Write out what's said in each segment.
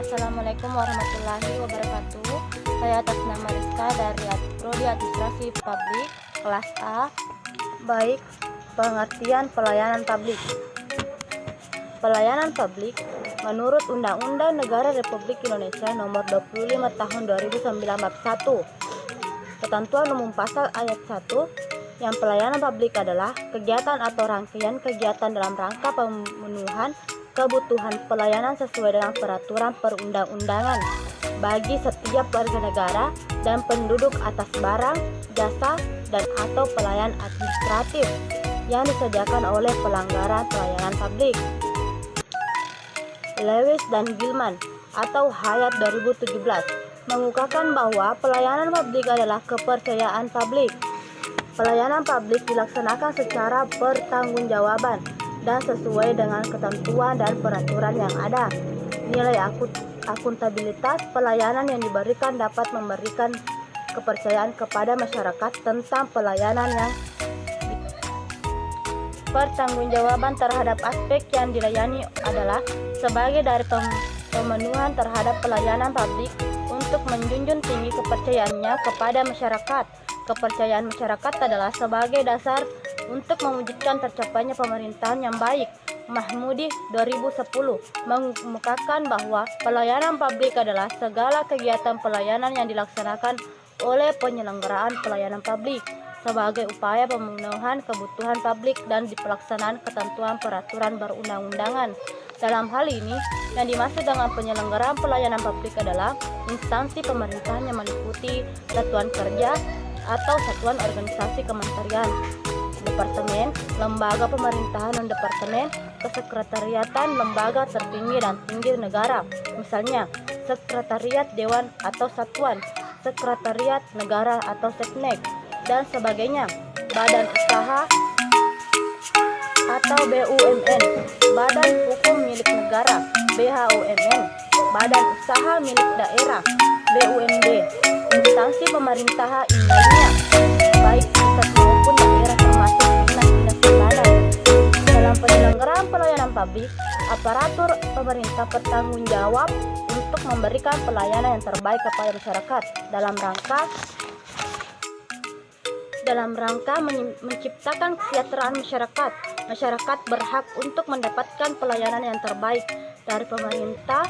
Assalamualaikum warahmatullahi wabarakatuh. Saya atas nama Rizka dari Prodi Administrasi Publik kelas A. Baik, pengertian pelayanan publik. Pelayanan publik menurut Undang-Undang Negara Republik Indonesia Nomor 25 Tahun 2009 Bab 1. Ketentuan umum pasal ayat 1 yang pelayanan publik adalah kegiatan atau rangkaian kegiatan dalam rangka pemenuhan kebutuhan pelayanan sesuai dengan peraturan perundang-undangan bagi setiap warga negara dan penduduk atas barang, jasa, dan atau pelayanan administratif yang disediakan oleh pelanggaran pelayanan publik. Lewis dan Gilman atau Hayat 2017 mengungkapkan bahwa pelayanan publik adalah kepercayaan publik. Pelayanan publik dilaksanakan secara bertanggungjawaban dan sesuai dengan ketentuan dan peraturan yang ada. Nilai akuntabilitas pelayanan yang diberikan dapat memberikan kepercayaan kepada masyarakat tentang pelayanan yang pertanggungjawaban terhadap aspek yang dilayani adalah sebagai dari pemenuhan terhadap pelayanan publik untuk menjunjung tinggi kepercayaannya kepada masyarakat. Kepercayaan masyarakat adalah sebagai dasar untuk mewujudkan tercapainya pemerintahan yang baik. Mahmudi 2010 mengemukakan bahwa pelayanan publik adalah segala kegiatan pelayanan yang dilaksanakan oleh penyelenggaraan pelayanan publik sebagai upaya pemenuhan kebutuhan publik dan di pelaksanaan ketentuan peraturan perundang-undangan. Dalam hal ini, yang dimaksud dengan penyelenggaraan pelayanan publik adalah instansi pemerintahan yang meliputi satuan kerja atau satuan organisasi kementerian, departemen, lembaga pemerintahan dan departemen, kesekretariatan, lembaga tertinggi dan tinggi negara, misalnya sekretariat dewan atau satuan, sekretariat negara atau seknek, dan sebagainya, badan usaha atau BUMN, badan hukum milik negara, BHUMN, badan usaha milik daerah, BUMD, instansi pemerintahan lainnya, baik pusat maupun daerah termasuk dinas-dinas badan. Dalam penyelenggaraan pelayanan publik, aparatur pemerintah bertanggung jawab untuk memberikan pelayanan yang terbaik kepada masyarakat dalam rangka menciptakan kesejahteraan masyarakat. Masyarakat berhak untuk mendapatkan pelayanan yang terbaik dari pemerintah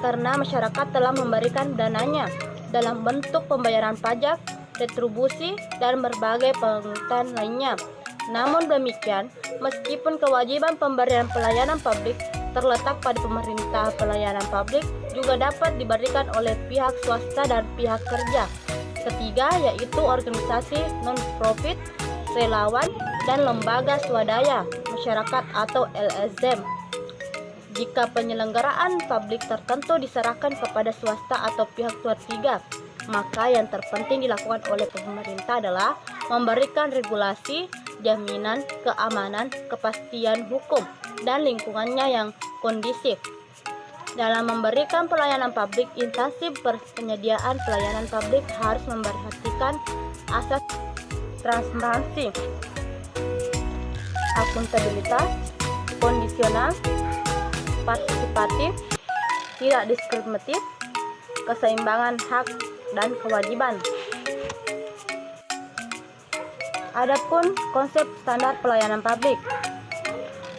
karena masyarakat telah memberikan dananya dalam bentuk pembayaran pajak, retribusi, dan berbagai pungutan lainnya. Namun demikian, meskipun kewajiban pemberian pelayanan publik terletak pada pemerintah, pelayanan publik juga dapat diberikan oleh pihak swasta dan pihak kerja ketiga, yaitu organisasi non-profit, relawan, dan lembaga swadaya masyarakat atau LSM. Jika penyelenggaraan publik tertentu diserahkan kepada swasta atau pihak ketiga, maka yang terpenting dilakukan oleh pemerintah adalah memberikan regulasi, jaminan, keamanan, kepastian hukum, dan lingkungannya yang kondusif. Dalam memberikan pelayanan publik, instansi penyediaan pelayanan publik harus memperhatikan asas transparansi, akuntabilitas, kondisional, partisipatif, tidak diskriminatif, keseimbangan hak dan kewajiban. Adapun konsep standar pelayanan publik,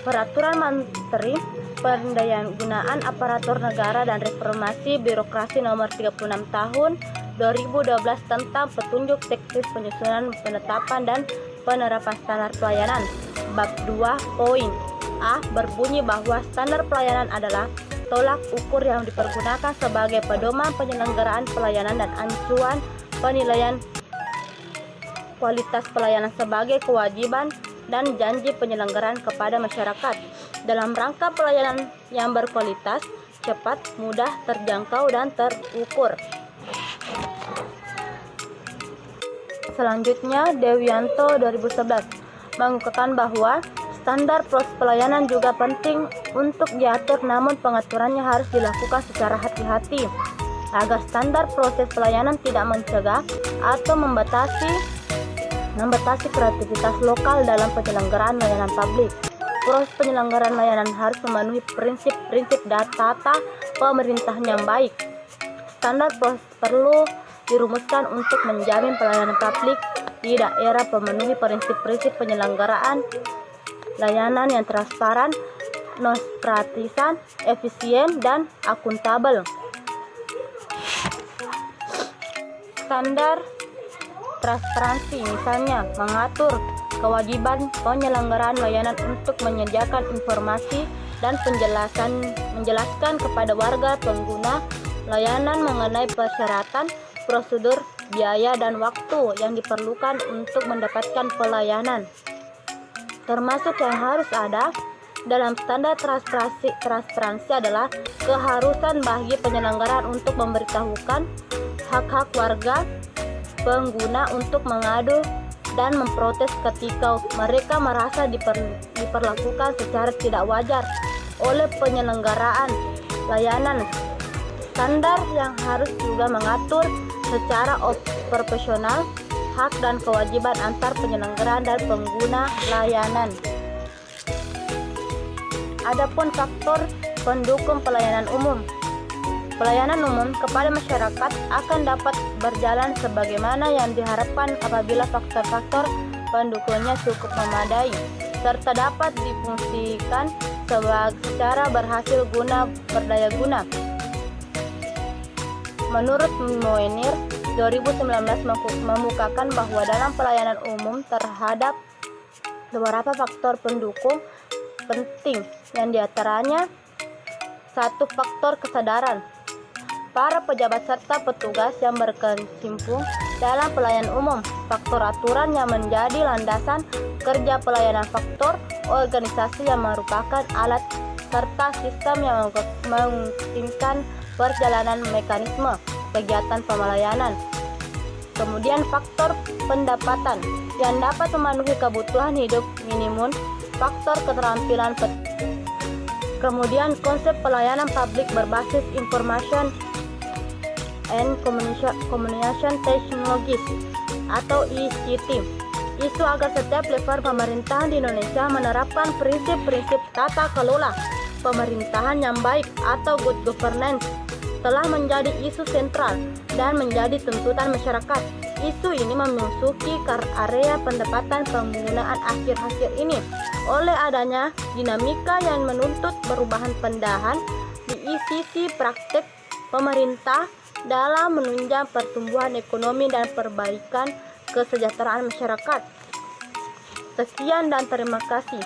Peraturan Menteri Pendayaan Aparatur Negara dan Reformasi Birokrasi Nomor 36 Tahun 2012 tentang petunjuk teknis penyusunan, penetapan, dan penerapan standar pelayanan. Bab 2 poin A berbunyi bahwa standar pelayanan adalah tolak ukur yang dipergunakan sebagai pedoman penyelenggaraan pelayanan dan acuan penilaian kualitas pelayanan sebagai kewajiban dan janji penyelenggaraan kepada masyarakat dalam rangka pelayanan yang berkualitas, cepat, mudah, terjangkau, dan terukur. Selanjutnya, Dewianto 2011 mengungkapkan bahwa standar proses pelayanan juga penting untuk diatur, namun pengaturannya harus dilakukan secara hati-hati agar standar proses pelayanan tidak mencegah atau membatasi kreativitas lokal dalam penyelenggaraan layanan publik. Proses penyelenggaraan layanan harus memenuhi prinsip-prinsip tata pemerintahan yang baik. Standar perlu dirumuskan untuk menjamin pelayanan publik di daerah pemenuhi prinsip-prinsip penyelenggaraan layanan yang transparan, non-partisan, efisien, dan akuntabel. Standar transparansi misalnya mengatur kewajiban penyelenggaraan layanan untuk menyediakan informasi dan menjelaskan kepada warga pengguna layanan mengenai persyaratan, prosedur, biaya, dan waktu yang diperlukan untuk mendapatkan pelayanan. Termasuk yang harus ada dalam standar transparansi adalah keharusan bagi penyelenggaraan untuk memberitahukan hak-hak warga pengguna untuk mengadu dan memprotes ketika mereka merasa diperlakukan secara tidak wajar oleh penyelenggaraan layanan. Standar yang harus juga mengatur secara proporsional hak dan kewajiban antar penyelenggaraan dan pengguna layanan. Adapun faktor pendukung pelayanan umum. Pelayanan umum kepada masyarakat akan dapat berjalan sebagaimana yang diharapkan apabila faktor-faktor pendukungnya cukup memadai serta dapat difungsikan secara berhasil guna berdaya guna. Menurut Moenir, 2019 memukakan bahwa dalam pelayanan umum terhadap beberapa faktor pendukung penting, yang diantaranya satu, faktor kesadaran para pejabat serta petugas yang berkecimpung dalam pelayanan umum, faktor aturan yang menjadi landasan kerja pelayanan, faktor organisasi yang merupakan alat serta sistem yang memungkinkan perjalanan mekanisme kegiatan pelayanan. Kemudian faktor pendapatan yang dapat memenuhi kebutuhan hidup minimum, faktor keterampilan kemudian konsep pelayanan publik berbasis information and communication technologies atau ICT. Isu agar setiap level pemerintahan di Indonesia menerapkan prinsip-prinsip tata kelola pemerintahan yang baik atau good governance telah menjadi isu sentral dan menjadi tuntutan masyarakat. Isu ini memasuki area pendapatan penggunaan akhir-akhir ini oleh adanya dinamika yang menuntut perubahan pendahan di sisi praktek pemerintah dalam menunjang pertumbuhan ekonomi dan perbaikan kesejahteraan masyarakat. Sekian dan terima kasih.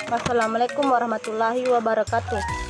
Wassalamualaikum warahmatullahi wabarakatuh.